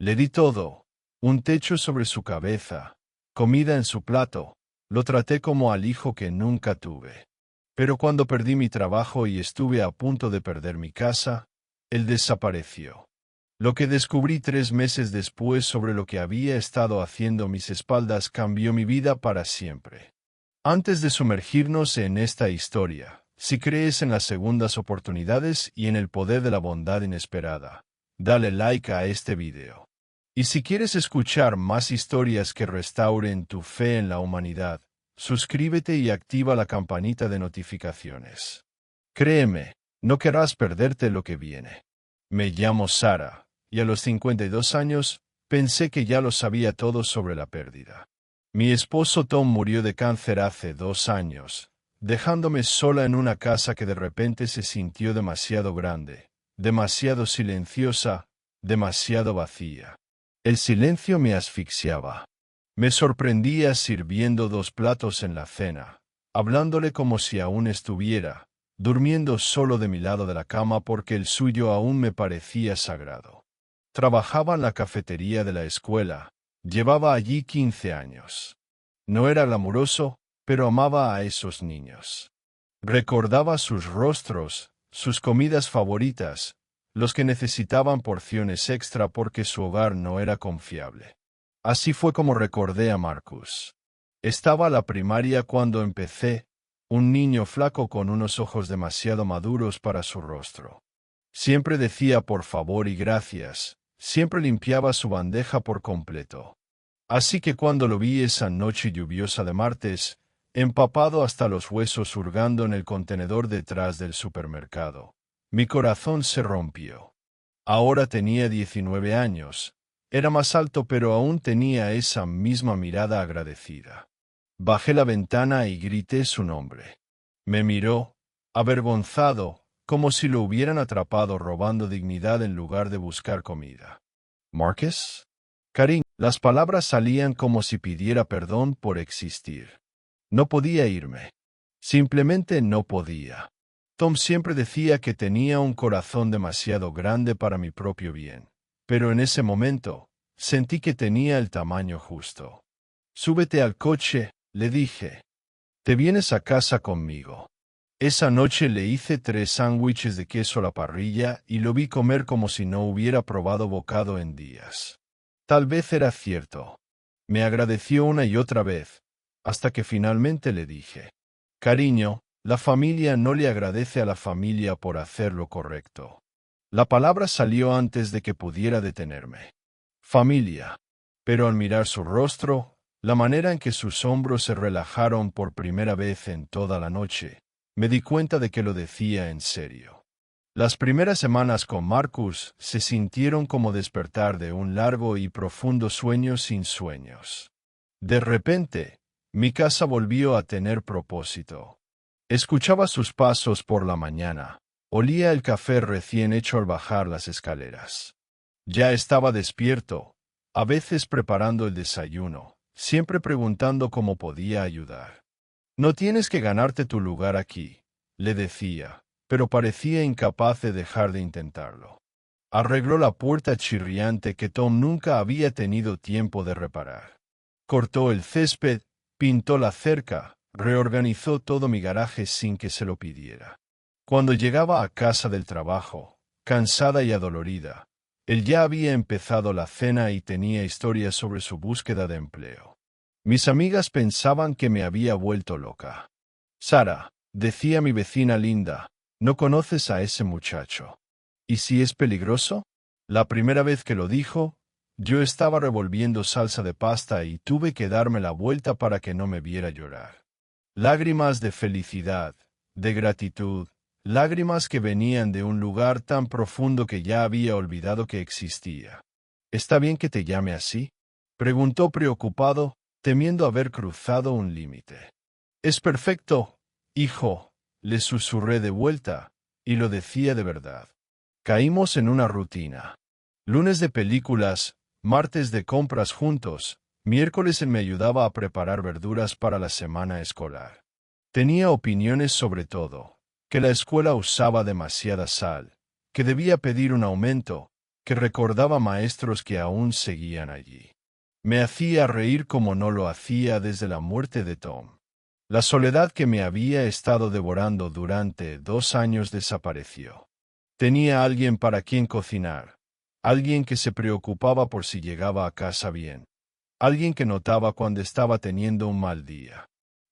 Le di todo, un techo sobre su cabeza, comida en su plato, lo traté como al hijo que nunca tuve. Pero cuando perdí mi trabajo y estuve a punto de perder mi casa, él desapareció. Lo que descubrí 3 meses después sobre lo que había estado haciendo a mis espaldas cambió mi vida para siempre. Antes de sumergirnos en esta historia, si crees en las segundas oportunidades y en el poder de la bondad inesperada, dale like a este video. Y si quieres escuchar más historias que restauren tu fe en la humanidad, suscríbete y activa la campanita de notificaciones. Créeme, no querrás perderte lo que viene. Me llamo Sara, y a los 52 años, pensé que ya lo sabía todo sobre la pérdida. Mi esposo Tom murió de cáncer hace 2 años, dejándome sola en una casa que de repente se sintió demasiado grande, demasiado silenciosa, demasiado vacía. El silencio me asfixiaba. Me sorprendía sirviendo 2 platos en la cena, hablándole como si aún estuviera, durmiendo solo de mi lado de la cama porque el suyo aún me parecía sagrado. Trabajaba en la cafetería de la escuela, llevaba allí 15 años. No era glamuroso, pero amaba a esos niños. Recordaba sus rostros, sus comidas favoritas, los que necesitaban porciones extra porque su hogar no era confiable. Así fue como recordé a Marcus. Estaba a la primaria cuando empecé, un niño flaco con unos ojos demasiado maduros para su rostro. Siempre decía por favor y gracias, siempre limpiaba su bandeja por completo. Así que cuando lo vi esa noche lluviosa de martes, empapado hasta los huesos hurgando en el contenedor detrás del supermercado, mi corazón se rompió. Ahora tenía 19 años, era más alto pero aún tenía esa misma mirada agradecida. Bajé la ventana y grité su nombre. Me miró, avergonzado, como si lo hubieran atrapado robando dignidad en lugar de buscar comida. ¿Marcus? Cariño, las palabras salían como si pidiera perdón por existir. No podía irme. Simplemente no podía. Tom siempre decía que tenía un corazón demasiado grande para mi propio bien, pero en ese momento, sentí que tenía el tamaño justo. Súbete al coche, le dije. Te vienes a casa conmigo. Esa noche le hice 3 sándwiches de queso a la parrilla y lo vi comer como si no hubiera probado bocado en días. Tal vez era cierto. Me agradeció una y otra vez, hasta que finalmente le dije: cariño, la familia no le agradece a la familia por hacer lo correcto. La palabra salió antes de que pudiera detenerme. Familia. Pero al mirar su rostro, la manera en que sus hombros se relajaron por primera vez en toda la noche, me di cuenta de que lo decía en serio. Las primeras semanas con Marcus se sintieron como despertar de un largo y profundo sueño sin sueños. De repente, mi casa volvió a tener propósito. Escuchaba sus pasos por la mañana, olía el café recién hecho al bajar las escaleras. Ya estaba despierto, a veces preparando el desayuno, siempre preguntando cómo podía ayudar. No tienes que ganarte tu lugar aquí, le decía, pero parecía incapaz de dejar de intentarlo. Arregló la puerta chirriante que Tom nunca había tenido tiempo de reparar. Cortó el césped, pintó la cerca, reorganizó todo mi garaje sin que se lo pidiera. Cuando llegaba a casa del trabajo, cansada y adolorida, él ya había empezado la cena y tenía historias sobre su búsqueda de empleo. Mis amigas pensaban que me había vuelto loca. Sara, decía mi vecina Linda, no conoces a ese muchacho. ¿Y si es peligroso? La primera vez que lo dijo, yo estaba revolviendo salsa de pasta y tuve que darme la vuelta para que no me viera llorar. Lágrimas de felicidad, de gratitud, lágrimas que venían de un lugar tan profundo que ya había olvidado que existía. ¿Está bien que te llame así?, preguntó preocupado, temiendo haber cruzado un límite. Es perfecto, hijo, le susurré de vuelta, y lo decía de verdad. Caímos en una rutina. Lunes de películas, martes de compras juntos, miércoles él me ayudaba a preparar verduras para la semana escolar. Tenía opiniones sobre todo, que la escuela usaba demasiada sal, que debía pedir un aumento, que recordaba maestros que aún seguían allí. Me hacía reír como no lo hacía desde la muerte de Tom. La soledad que me había estado devorando durante 2 años desapareció. Tenía alguien para quien cocinar, alguien que se preocupaba por si llegaba a casa bien, alguien que notaba cuando estaba teniendo un mal día.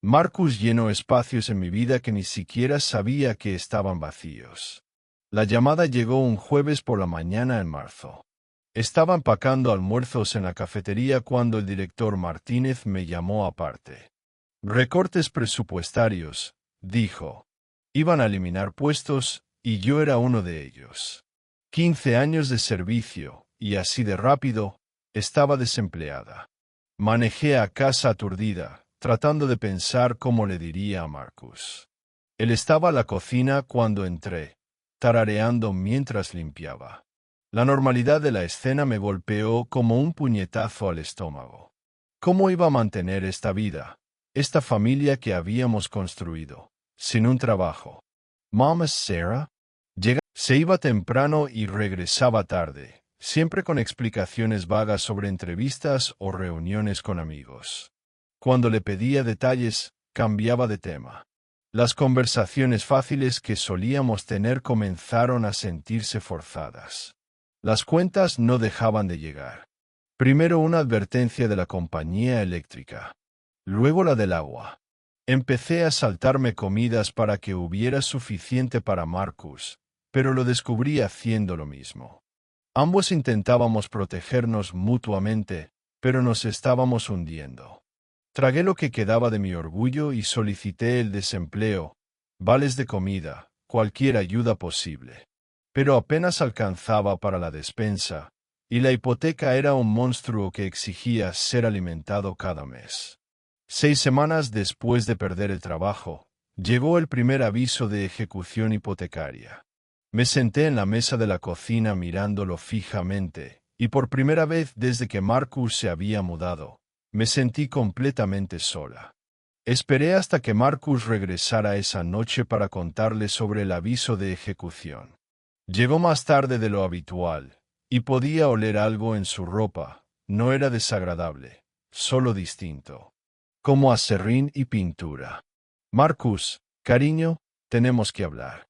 Marcus llenó espacios en mi vida que ni siquiera sabía que estaban vacíos. La llamada llegó un jueves por la mañana en marzo. Estaba empacando almuerzos en la cafetería cuando el director Martínez me llamó aparte. Recortes presupuestarios, dijo. Iban a eliminar puestos, y yo era uno de ellos. 15 años de servicio, y así de rápido, estaba desempleada. Manejé a casa aturdida, tratando de pensar cómo le diría a Marcus. Él estaba en la cocina cuando entré, tarareando mientras limpiaba. La normalidad de la escena me golpeó como un puñetazo al estómago. ¿Cómo iba a mantener esta vida, esta familia que habíamos construido, sin un trabajo? Mama Sarah se iba temprano y regresaba tarde, siempre con explicaciones vagas sobre entrevistas o reuniones con amigos. Cuando le pedía detalles, cambiaba de tema. Las conversaciones fáciles que solíamos tener comenzaron a sentirse forzadas. Las cuentas no dejaban de llegar. Primero una advertencia de la compañía eléctrica. Luego la del agua. Empecé a saltarme comidas para que hubiera suficiente para Marcus, pero lo descubrí haciendo lo mismo. Ambos intentábamos protegernos mutuamente, pero nos estábamos hundiendo. Tragué lo que quedaba de mi orgullo y solicité el desempleo, vales de comida, cualquier ayuda posible. Pero apenas alcanzaba para la despensa, y la hipoteca era un monstruo que exigía ser alimentado cada mes. 6 semanas después de perder el trabajo, llegó el primer aviso de ejecución hipotecaria. Me senté en la mesa de la cocina mirándolo fijamente, y por primera vez desde que Marcus se había mudado, me sentí completamente sola. Esperé hasta que Marcus regresara esa noche para contarle sobre el aviso de ejecución. Llegó más tarde de lo habitual, y podía oler algo en su ropa. No era desagradable, solo distinto. Como acerrín y pintura. Marcus, cariño, tenemos que hablar.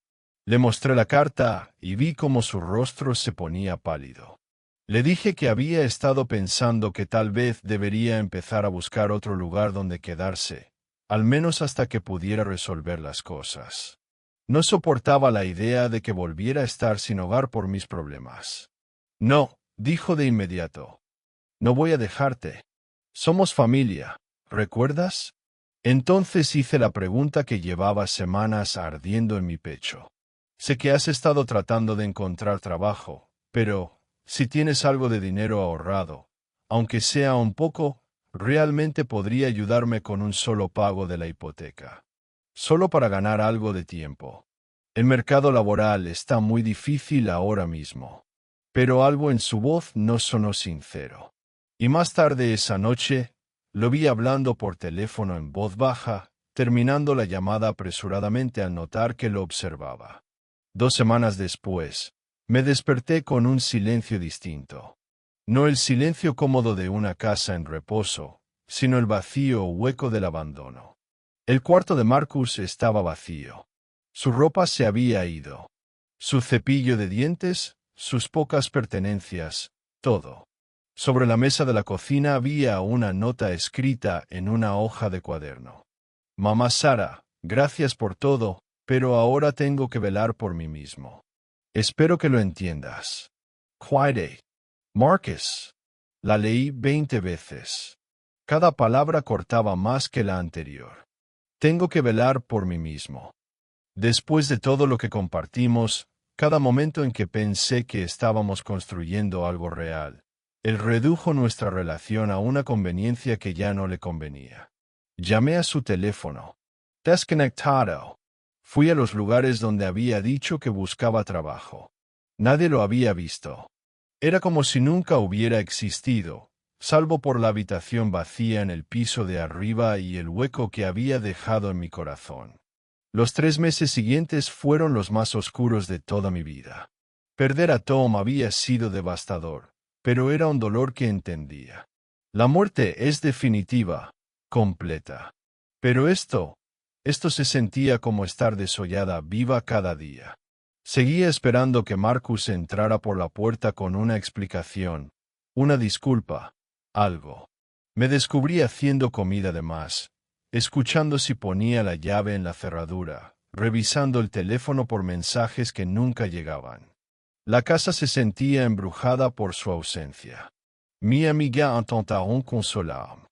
Le mostré la carta y vi cómo su rostro se ponía pálido. Le dije que había estado pensando que tal vez debería empezar a buscar otro lugar donde quedarse, al menos hasta que pudiera resolver las cosas. No soportaba la idea de que volviera a estar sin hogar por mis problemas. No, dijo de inmediato. No voy a dejarte. Somos familia, ¿recuerdas? Entonces hice la pregunta que llevaba semanas ardiendo en mi pecho. Sé que has estado tratando de encontrar trabajo, pero, si tienes algo de dinero ahorrado, aunque sea un poco, realmente podría ayudarme con un solo pago de la hipoteca. Solo para ganar algo de tiempo. El mercado laboral está muy difícil ahora mismo. Pero algo en su voz no sonó sincero. Y más tarde esa noche, lo vi hablando por teléfono en voz baja, terminando la llamada apresuradamente al notar que lo observaba. 2 semanas después, me desperté con un silencio distinto. No el silencio cómodo de una casa en reposo, sino el vacío hueco del abandono. El cuarto de Marcus estaba vacío. Su ropa se había ido. Su cepillo de dientes, sus pocas pertenencias, todo. Sobre la mesa de la cocina había una nota escrita en una hoja de cuaderno. Mamá Sara, gracias por todo, pero ahora tengo que velar por mí mismo. Espero que lo entiendas. Quiet. Marcus. La leí 20 veces. Cada palabra cortaba más que la anterior. Tengo que velar por mí mismo. Después de todo lo que compartimos, cada momento en que pensé que estábamos construyendo algo real, él redujo nuestra relación a una conveniencia que ya no le convenía. Llamé a su teléfono. Desconectado. Fui a los lugares donde había dicho que buscaba trabajo. Nadie lo había visto. Era como si nunca hubiera existido, salvo por la habitación vacía en el piso de arriba y el hueco que había dejado en mi corazón. Los 3 meses siguientes fueron los más oscuros de toda mi vida. Perder a Tom había sido devastador, pero era un dolor que entendía. La muerte es definitiva, completa. Pero esto se sentía como estar desollada viva cada día. Seguía esperando que Marcus entrara por la puerta con una explicación, una disculpa, algo. Me descubrí haciendo comida de más, escuchando si ponía la llave en la cerradura, revisando el teléfono por mensajes que nunca llegaban. La casa se sentía embrujada por su ausencia. Mi amiga intentaron consolarme.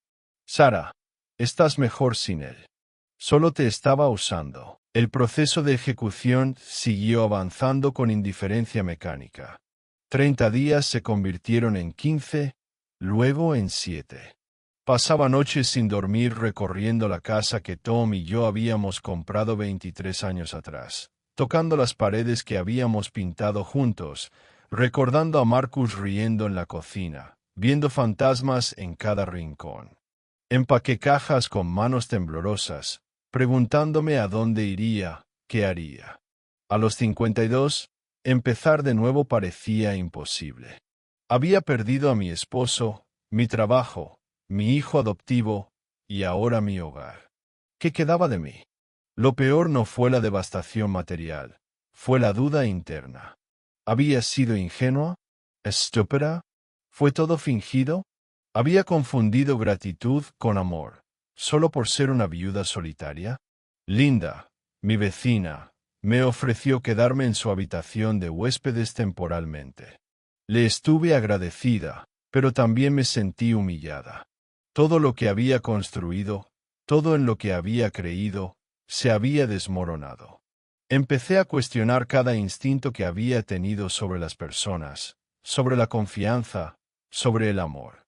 Sara, estás mejor sin él. Solo te estaba usando. El proceso de ejecución siguió avanzando con indiferencia mecánica. 30 días se convirtieron en 15, luego en 7. Pasaba noches sin dormir recorriendo la casa que Tom y yo habíamos comprado 23 años atrás, tocando las paredes que habíamos pintado juntos, recordando a Marcus riendo en la cocina, viendo fantasmas en cada rincón. Empaqué cajas con manos temblorosas, preguntándome a dónde iría, qué haría. A los 52, empezar de nuevo parecía imposible. Había perdido a mi esposo, mi trabajo, mi hijo adoptivo, y ahora mi hogar. ¿Qué quedaba de mí? Lo peor no fue la devastación material, fue la duda interna. ¿Había sido ingenua? ¿Estúpida? ¿Fue todo fingido? ¿Había confundido gratitud con amor, solo por ser una viuda solitaria? Linda, mi vecina, me ofreció quedarme en su habitación de huéspedes temporalmente. Le estuve agradecida, pero también me sentí humillada. Todo lo que había construido, todo en lo que había creído, se había desmoronado. Empecé a cuestionar cada instinto que había tenido sobre las personas, sobre la confianza, sobre el amor.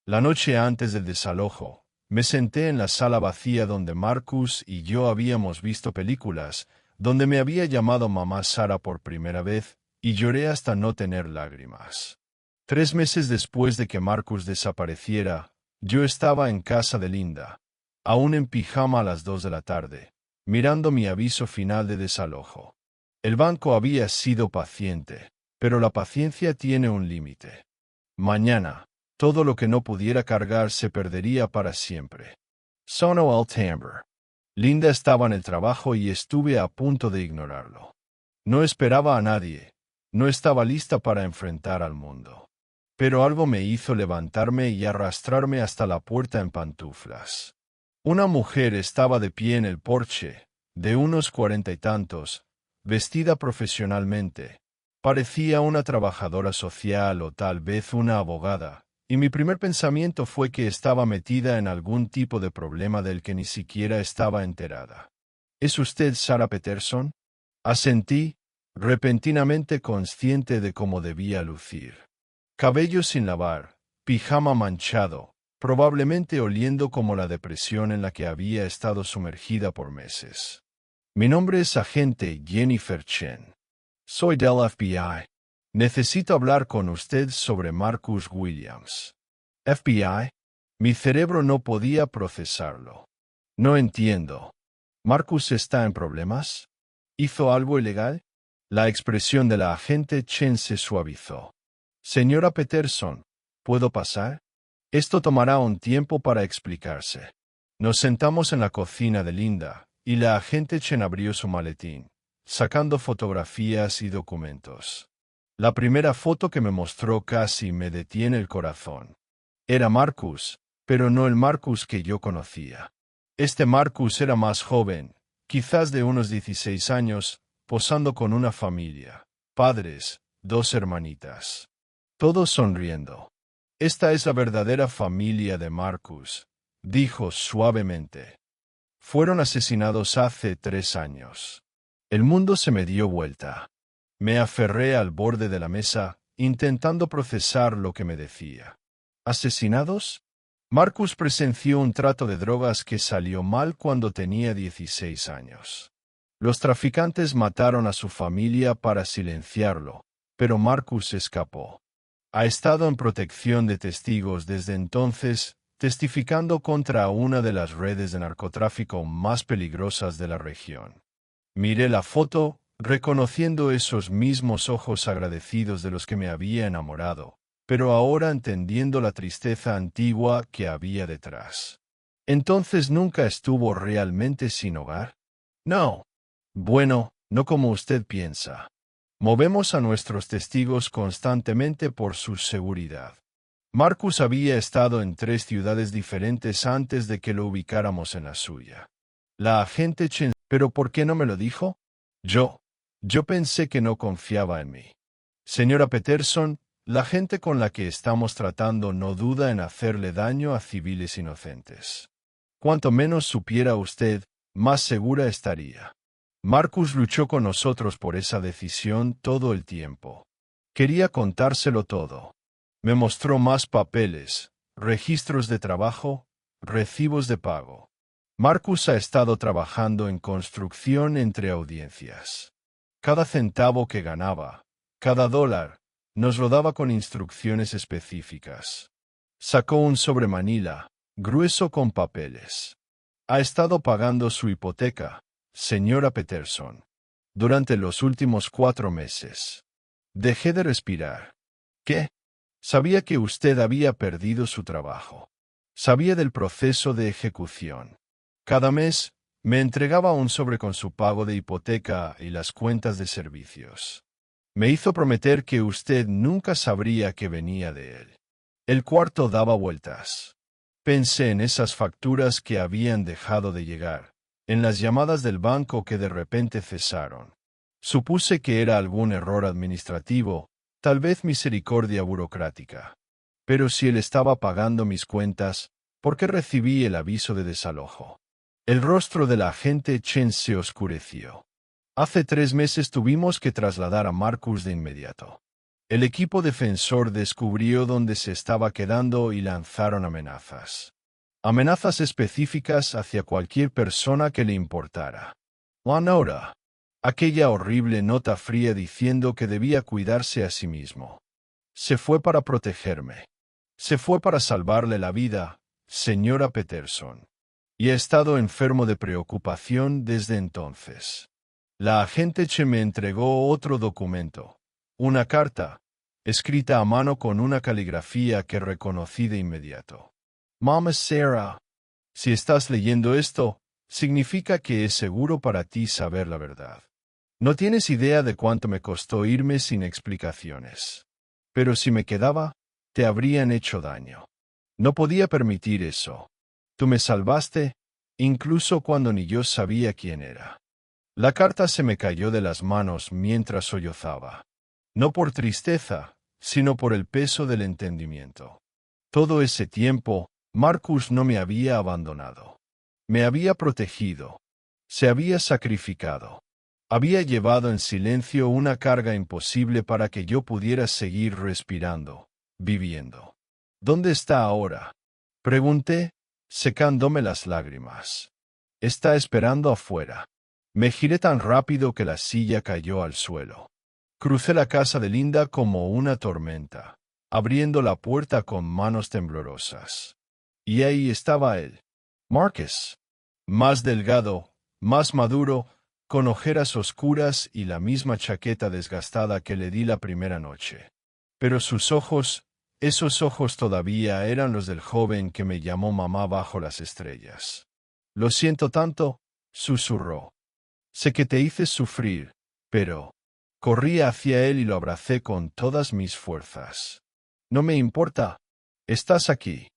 La noche antes del desalojo, me senté en la sala vacía donde Marcus y yo habíamos visto películas, donde me había llamado mamá Sara por primera vez, y lloré hasta no tener lágrimas. 3 meses después de que Marcus desapareciera, yo estaba en casa de Linda, aún en pijama a las 2 de la tarde, mirando mi aviso final de desalojo. El banco había sido paciente, pero la paciencia tiene un límite. Mañana, todo lo que no pudiera cargar se perdería para siempre. Sonó el timbre. Linda estaba en el trabajo y estuve a punto de ignorarlo. No esperaba a nadie, no estaba lista para enfrentar al mundo. Pero algo me hizo levantarme y arrastrarme hasta la puerta en pantuflas. Una mujer estaba de pie en el porche, de unos 40 y tantos, vestida profesionalmente. Parecía una trabajadora social o tal vez una abogada, y mi primer pensamiento fue que estaba metida en algún tipo de problema del que ni siquiera estaba enterada. ¿Es usted Sara Peterson? Asentí, repentinamente consciente de cómo debía lucir. Cabello sin lavar, pijama manchado, probablemente oliendo como la depresión en la que había estado sumergida por meses. Mi nombre es agente Jennifer Chen. Soy del FBI. Necesito hablar con usted sobre Marcus Williams. FBI. Mi cerebro no podía procesarlo. No entiendo. ¿Marcus está en problemas? ¿Hizo algo ilegal? La expresión de la agente Chen se suavizó. Señora Peterson, ¿puedo pasar? Esto tomará un tiempo para explicarse. Nos sentamos en la cocina de Linda, y la agente Chen abrió su maletín, sacando fotografías y documentos. La primera foto que me mostró casi me detiene el corazón. Era Marcus, pero no el Marcus que yo conocía. Este Marcus era más joven, quizás de unos 16 años, posando con una familia, padres, 2 hermanitas. Todos sonriendo. Esta es la verdadera familia de Marcus, dijo suavemente. Fueron asesinados hace 3 años. El mundo se me dio vuelta. Me aferré al borde de la mesa, intentando procesar lo que me decía. ¿Asesinados? Marcus presenció un trato de drogas que salió mal cuando tenía 16 años. Los traficantes mataron a su familia para silenciarlo, pero Marcus escapó. Ha estado en protección de testigos desde entonces, testificando contra una de las redes de narcotráfico más peligrosas de la región. Miré la foto, reconociendo esos mismos ojos agradecidos de los que me había enamorado, pero ahora entendiendo la tristeza antigua que había detrás. ¿Entonces nunca estuvo realmente sin hogar? No. Bueno, no como usted piensa. Movemos a nuestros testigos constantemente por su seguridad. Marcus había estado en 3 ciudades diferentes antes de que lo ubicáramos en la suya. La agente Chen, ¿pero por qué no me lo dijo? Yo pensé que no confiaba en mí. Señora Peterson, la gente con la que estamos tratando no duda en hacerle daño a civiles inocentes. Cuanto menos supiera usted, más segura estaría. Marcus luchó con nosotros por esa decisión todo el tiempo. Quería contárselo todo. Me mostró más papeles, registros de trabajo, recibos de pago. Marcus ha estado trabajando en construcción entre audiencias. Cada centavo que ganaba, cada dólar, nos lo daba con instrucciones específicas. Sacó un sobre Manila, grueso con papeles. Ha estado pagando su hipoteca, señora Peterson, durante los últimos 4 meses. Dejé de respirar. ¿Qué? Sabía que usted había perdido su trabajo. Sabía del proceso de ejecución. Cada mes, me entregaba un sobre con su pago de hipoteca y las cuentas de servicios. Me hizo prometer que usted nunca sabría que venía de él. El cuarto daba vueltas. Pensé en esas facturas que habían dejado de llegar, en las llamadas del banco que de repente cesaron. Supuse que era algún error administrativo, tal vez misericordia burocrática. Pero si él estaba pagando mis cuentas, ¿por qué recibí el aviso de desalojo? El rostro del agente Chen se oscureció. Hace 3 meses tuvimos que trasladar a Marcus de inmediato. El equipo defensor descubrió dónde se estaba quedando y lanzaron amenazas. Amenazas específicas hacia cualquier persona que le importara. Nora. Aquella horrible nota fría diciendo que debía cuidarse a sí mismo. Se fue para protegerme. Se fue para salvarle la vida, señora Peterson. Y he estado enfermo de preocupación desde entonces. La agente Che me entregó otro documento. Una carta, escrita a mano con una caligrafía que reconocí de inmediato. Mama Sarah, si estás leyendo esto, significa que es seguro para ti saber la verdad. No tienes idea de cuánto me costó irme sin explicaciones. Pero si me quedaba, te habrían hecho daño. No podía permitir eso. Tú me salvaste, incluso cuando ni yo sabía quién era. La carta se me cayó de las manos mientras sollozaba. No por tristeza, sino por el peso del entendimiento. Todo ese tiempo, Marcus no me había abandonado. Me había protegido. Se había sacrificado. Había llevado en silencio una carga imposible para que yo pudiera seguir respirando, viviendo. ¿Dónde está ahora? Pregunté, secándome las lágrimas. Está esperando afuera. Me giré tan rápido que la silla cayó al suelo. Crucé la casa de Linda como una tormenta, abriendo la puerta con manos temblorosas. Y ahí estaba él. Marcus. Más delgado, más maduro, con ojeras oscuras y la misma chaqueta desgastada que le di la primera noche. Pero sus ojos, esos ojos todavía eran los del joven que me llamó mamá bajo las estrellas. Lo siento tanto, susurró. Sé que te hice sufrir, pero... Corrí hacia él y lo abracé con todas mis fuerzas. No me importa. Estás aquí.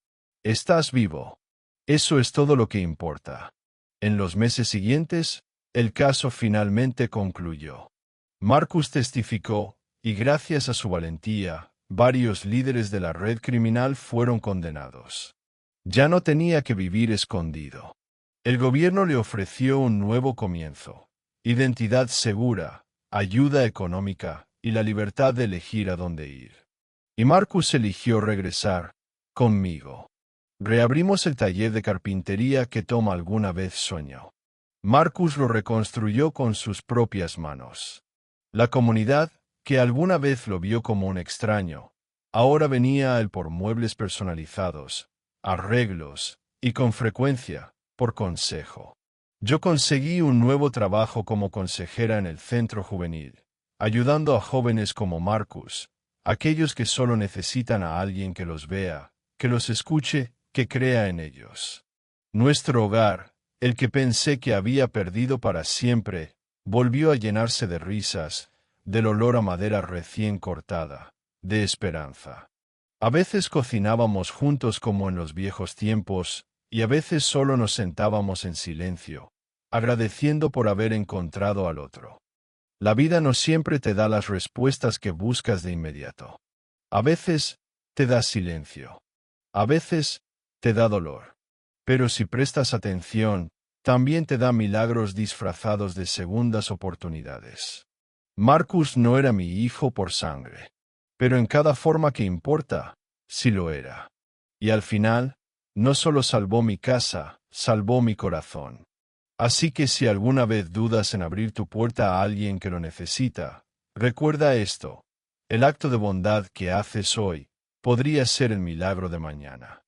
Estás vivo. Eso es todo lo que importa. En los meses siguientes, el caso finalmente concluyó. Marcus testificó, y gracias a su valentía, varios líderes de la red criminal fueron condenados. Ya no tenía que vivir escondido. El gobierno le ofreció un nuevo comienzo, identidad segura, ayuda económica y la libertad de elegir a dónde ir. Y Marcus eligió regresar conmigo. Reabrimos el taller de carpintería que Tom alguna vez soñó. Marcus lo reconstruyó con sus propias manos. La comunidad, que alguna vez lo vio como un extraño, ahora venía a él por muebles personalizados, arreglos y, con frecuencia, por consejo. Yo conseguí un nuevo trabajo como consejera en el centro juvenil, ayudando a jóvenes como Marcus, aquellos que solo necesitan a alguien que los vea, que los escuche, que crea en ellos. Nuestro hogar, el que pensé que había perdido para siempre, volvió a llenarse de risas, del olor a madera recién cortada, de esperanza. A veces cocinábamos juntos como en los viejos tiempos, y a veces solo nos sentábamos en silencio, agradeciendo por haber encontrado al otro. La vida no siempre te da las respuestas que buscas de inmediato. A veces te da silencio. A veces te da dolor. Pero si prestas atención, también te da milagros disfrazados de segundas oportunidades. Marcus no era mi hijo por sangre, pero en cada forma que importa, sí lo era. Y al final, no solo salvó mi casa, salvó mi corazón. Así que si alguna vez dudas en abrir tu puerta a alguien que lo necesita, recuerda esto: el acto de bondad que haces hoy podría ser el milagro de mañana.